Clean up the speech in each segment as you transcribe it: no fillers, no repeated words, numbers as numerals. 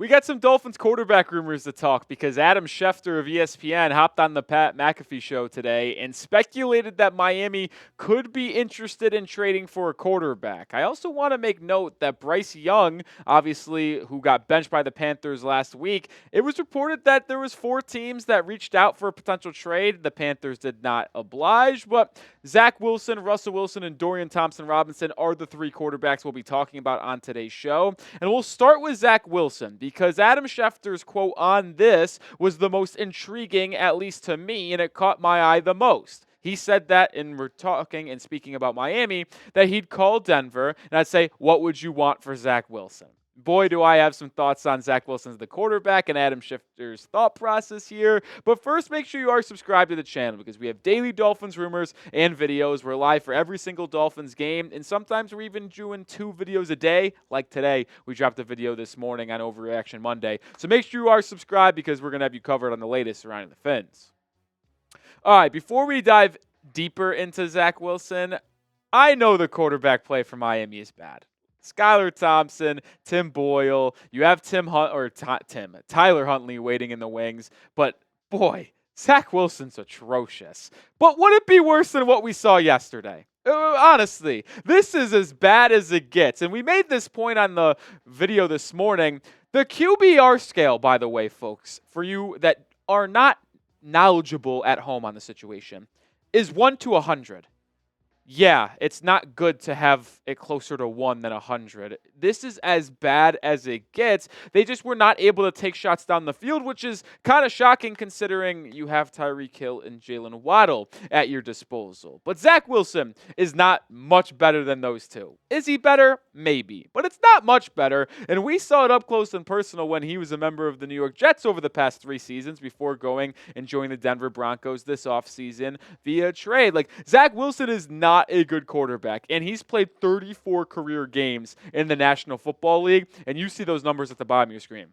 We got some Dolphins quarterback rumors to talk because Adam Schefter of ESPN hopped on the Pat McAfee show today and speculated that Miami could be interested in trading for a quarterback. I also want to make note that Bryce Young, obviously, who got benched by the Panthers last week, it was reported that there was 4 teams that reached out for a potential trade. The Panthers did not oblige, but Zach Wilson, Russell Wilson, and Dorian Thompson-Robinson are the 3 quarterbacks we'll be talking about on today's show. And we'll start with Zach Wilson because Adam Schefter's quote on this was the most intriguing, at least to me, and it caught my eye the most. He said that, and we're talking and speaking about Miami, that he'd call Denver, and I'd say, what would you want for Zach Wilson? Boy, do I have some thoughts on Zach Wilson as the quarterback and Adam Schefter's thought process here. But first, make sure you are subscribed to the channel because we have daily Dolphins rumors and videos. We're live for every single Dolphins game, and sometimes we're even doing 2 videos a day. Like today, we dropped a video this morning on Overreaction Monday. So make sure you are subscribed because we're going to have you covered on the latest surrounding the Fins. All right, before we dive deeper into Zach Wilson, I know the quarterback play for Miami is bad. Skylar Thompson, Tim Boyle, you have Tyler Huntley waiting in the wings, but boy, Zach Wilson's atrocious. But would it be worse than what we saw yesterday? Honestly, this is as bad as it gets. And we made this point on the video this morning. The QBR scale, by the way, folks, for you that are not knowledgeable at home on the situation, is 1 to 100. Yeah, it's not good to have it closer to 1 than 100. This is as bad as it gets. They just were not able to take shots down the field, which is kind of shocking considering you have Tyreek Hill and Jalen Waddle at your disposal. But Zach Wilson is not much better than those 2. Is he better? Maybe. But it's not much better, and we saw it up close and personal when he was a member of the New York Jets over the past 3 seasons before going and joining the Denver Broncos this offseason via trade. Like, Zach Wilson is not a good quarterback, and he's played 34 career games in the National Football League, and you see those numbers at the bottom of your screen.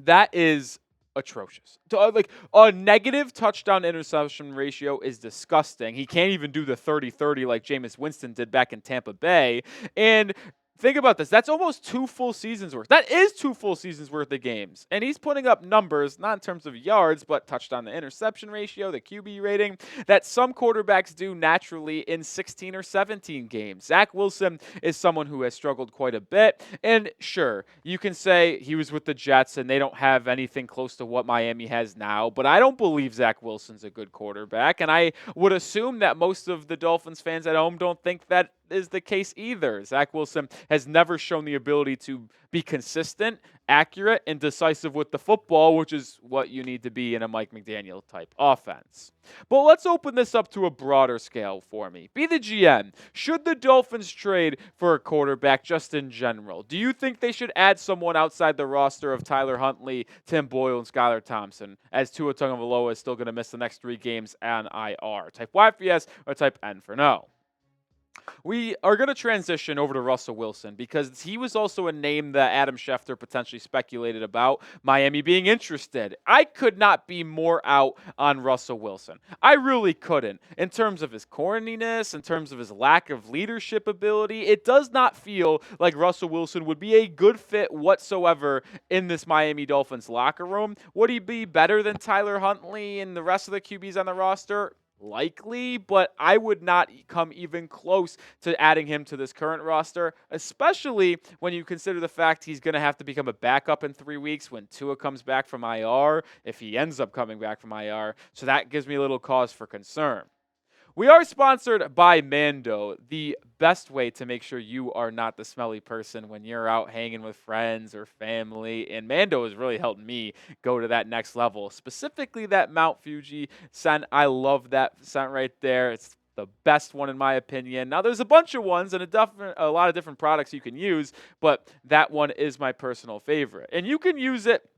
That is atrocious. Like, a negative touchdown interception ratio is disgusting. He can't even do the 30-30 like Jameis Winston did back in Tampa Bay, and think about this. That's almost 2 full seasons worth. That is 2 full seasons worth of games. And he's putting up numbers, not in terms of yards, but touchdown to interception ratio, the QB rating, that some quarterbacks do naturally in 16 or 17 games. Zach Wilson is someone who has struggled quite a bit. And sure, you can say he was with the Jets and they don't have anything close to what Miami has now, but I don't believe Zach Wilson's a good quarterback. And I would assume that most of the Dolphins fans at home don't think that is the case either. Zach Wilson has never shown the ability to be consistent, accurate, and decisive with the football, which is what you need to be in a Mike McDaniel type offense. But let's open this up to a broader scale for me. Be the GM. Should the Dolphins trade for a quarterback just in general? Do you think they should add someone outside the roster of Tyler Huntley, Tim Boyle, and Skylar Thompson, as Tua Tagovailoa is still going to miss the next 3 games on IR? Type Y for yes or type N for no. We are going to transition over to Russell Wilson because he was also a name that Adam Schefter potentially speculated about Miami being interested. I could not be more out on Russell Wilson. I really couldn't. In terms of his corniness, in terms of his lack of leadership ability, it does not feel like Russell Wilson would be a good fit whatsoever in this Miami Dolphins locker room. Would he be better than Tyler Huntley and the rest of the QBs on the roster? Likely, but I would not come even close to adding him to this current roster, especially when you consider the fact he's going to have to become a backup in 3 weeks when Tua comes back from IR, if he ends up coming back from IR. So that gives me a little cause for concern. We are sponsored by Mando, the best way to make sure you are not the smelly person when you're out hanging with friends or family. And Mando has really helped me go to that next level, specifically that Mount Fuji scent. I love that scent right there. It's the best one in my opinion. Now, there's a bunch of ones and a lot of different products you can use, but that one is my personal favorite. And you can use it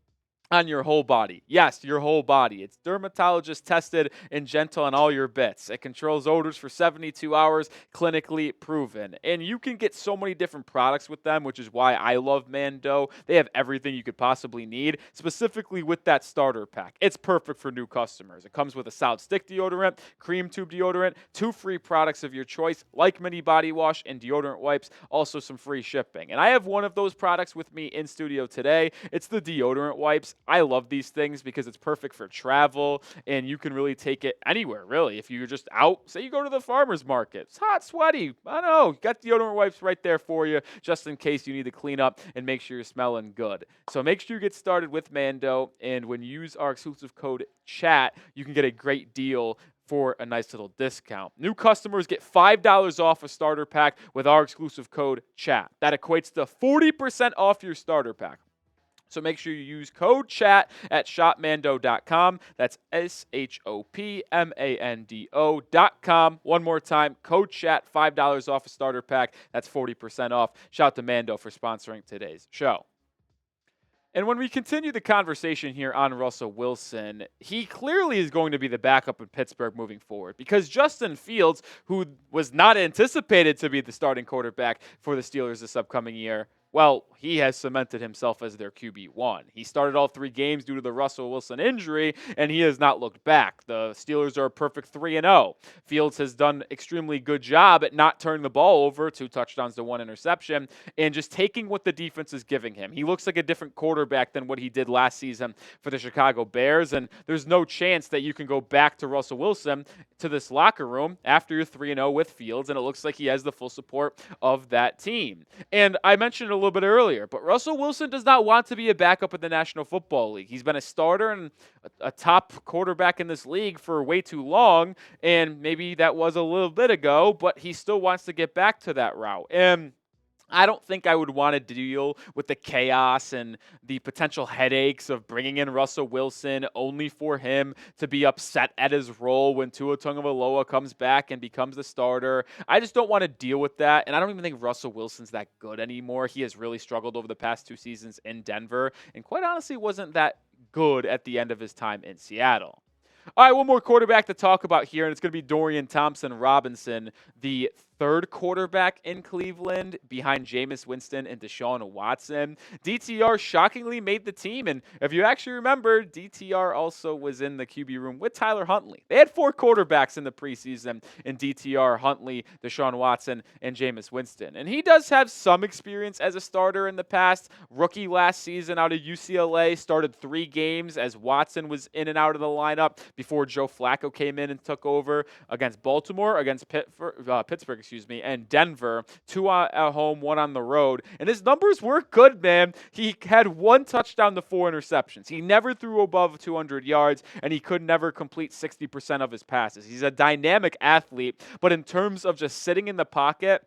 on your whole body. Yes, your whole body. It's dermatologist tested and gentle on all your bits. It controls odors for 72 hours, clinically proven. And you can get so many different products with them, which is why I love Mando. They have everything you could possibly need, specifically with that starter pack. It's perfect for new customers. It comes with a solid stick deodorant, cream tube deodorant, 2 free products of your choice, like mini body wash and deodorant wipes, also some free shipping. And I have one of those products with me in studio today. It's the deodorant wipes. I love these things because it's perfect for travel, and you can really take it anywhere, really. If you're just out, say you go to the farmer's market, it's hot, sweaty, I don't know, got deodorant wipes right there for you, just in case you need to clean up and make sure you're smelling good. So make sure you get started with Mando, and when you use our exclusive code CHAT, you can get a great deal for a nice little discount. New customers get $5 off a starter pack with our exclusive code CHAT. That equates to 40% off your starter pack. So make sure you use code CHAT at shopmando.com. That's shopmando.com. One more time, code CHAT, $5 off a starter pack. That's 40% off. Shout out to Mando for sponsoring today's show. And when we continue the conversation here on Russell Wilson, he clearly is going to be the backup in Pittsburgh moving forward, because Justin Fields, who was not anticipated to be the starting quarterback for the Steelers this upcoming year, well, he has cemented himself as their QB1. He started all 3 games due to the Russell Wilson injury, and he has not looked back. The Steelers are a perfect 3-0. Fields has done extremely good job at not turning the ball over, 2 touchdowns to 1 interception, and just taking what the defense is giving him. He looks like a different quarterback than what he did last season for the Chicago Bears, and there's no chance that you can go back to Russell Wilson to this locker room after you're 3-0 with Fields, and it looks like he has the full support of that team. And I mentioned a little bit earlier, but Russell Wilson does not want to be a backup in the National Football League. He's been a starter and a top quarterback in this league for way too long, and maybe that was a little bit ago, but he still wants to get back to that route. And I don't think I would want to deal with the chaos and the potential headaches of bringing in Russell Wilson only for him to be upset at his role when Tua Tagovailoa comes back and becomes the starter. I just don't want to deal with that, and I don't even think Russell Wilson's that good anymore. He has really struggled over the past 2 seasons in Denver, and quite honestly wasn't that good at the end of his time in Seattle. All right, one more quarterback to talk about here, and it's going to be Dorian Thompson-Robinson, the 3rd quarterback in Cleveland behind Jameis, Winston, and Deshaun Watson. DTR shockingly made the team, and if you actually remember, DTR also was in the QB room with Tyler Huntley. They had 4 quarterbacks in the preseason in DTR, Huntley, Deshaun Watson, and Jameis Winston. And he does have some experience as a starter in the past. Rookie last season out of UCLA, started 3 games as Watson was in and out of the lineup before Joe Flacco came in and took over against Baltimore, against Pittsburgh, and Denver. 2 at home, 1 on the road. And his numbers were good, man. He had 1 touchdown to 4 interceptions. He never threw above 200 yards, and he could never complete 60% of his passes. He's a dynamic athlete, but in terms of just sitting in the pocket,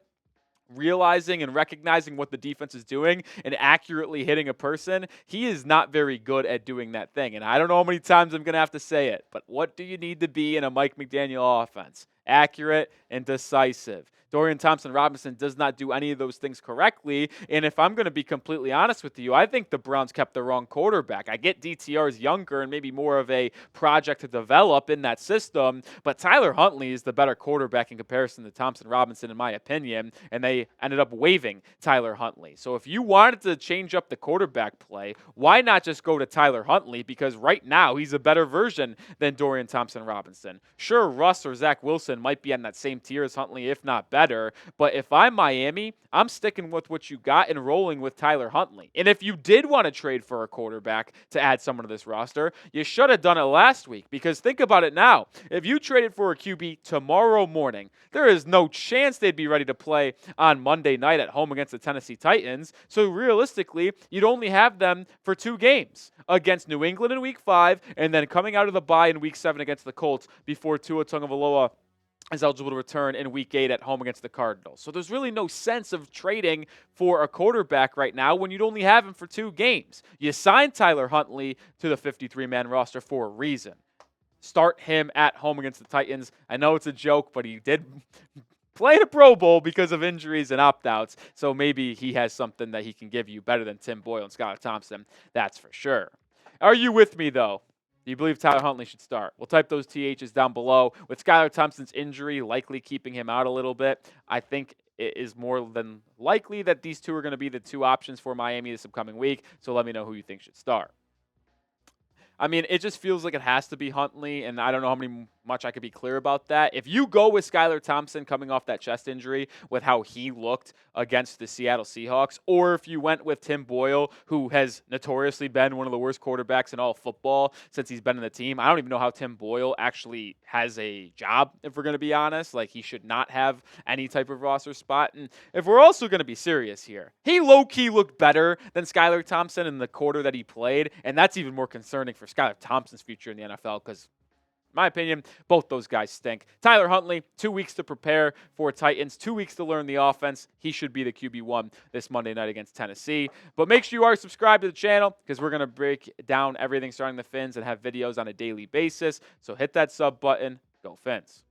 realizing and recognizing what the defense is doing and accurately hitting a person, he is not very good at doing that thing. And I don't know how many times I'm going to have to say it, but what do you need to be in a Mike McDaniel offense? Accurate and decisive. Dorian Thompson-Robinson does not do any of those things correctly, and if I'm going to be completely honest with you, I think the Browns kept the wrong quarterback. I get DTR's younger and maybe more of a project to develop in that system, but Tyler Huntley is the better quarterback in comparison to Thompson-Robinson, in my opinion, and they ended up waiving Tyler Huntley. So if you wanted to change up the quarterback play, why not just go to Tyler Huntley? Because right now, he's a better version than Dorian Thompson-Robinson. Sure, Russ or Zach Wilson might be on that same tier as Huntley, if not better. But if I'm Miami, I'm sticking with what you got and rolling with Tyler Huntley. And if you did want to trade for a quarterback to add someone to this roster, you should have done it last week, because think about it now. If you traded for a QB tomorrow morning, there is no chance they'd be ready to play on Monday night at home against the Tennessee Titans. So realistically, you'd only have them for 2 games against New England in Week 5 and then coming out of the bye in Week 7 against the Colts before Tua Tagovailoa is eligible to return in Week 8 at home against the Cardinals. So there's really no sense of trading for a quarterback right now when you'd only have him for 2 games. You signed Tyler Huntley to the 53-man roster for a reason. Start him at home against the Titans. I know it's a joke, but he did play in a Pro Bowl because of injuries and opt-outs, so maybe he has something that he can give you better than Tim Boyle and Skylar Thompson. That's for sure. Are you with me, though? Do you believe Tyler Huntley should start? We'll type those THs down below. With Skylar Thompson's injury likely keeping him out a little bit, I think it is more than likely that these two are going to be the two options for Miami this upcoming week. So let me know who you think should start. I mean, it just feels like it has to be Huntley, and I don't know how much I could be clear about that. If you go with Skylar Thompson coming off that chest injury with how he looked against the Seattle Seahawks, or if you went with Tim Boyle, who has notoriously been one of the worst quarterbacks in all of football since he's been in the team. I don't even know how Tim Boyle actually has a job, if we're going to be honest. Like, he should not have any type of roster spot. And if we're also going to be serious here, he low-key looked better than Skylar Thompson in the quarter that he played, and that's even more concerning for Skylar Thompson's future in the NFL because, in my opinion, both those guys stink. Tyler Huntley, 2 weeks to prepare for Titans, 2 weeks to learn the offense. He should be the QB1 this Monday night against Tennessee. But make sure you are subscribed to the channel because we're going to break down everything starting the Fins and have videos on a daily basis. So hit that sub button. Go Fins.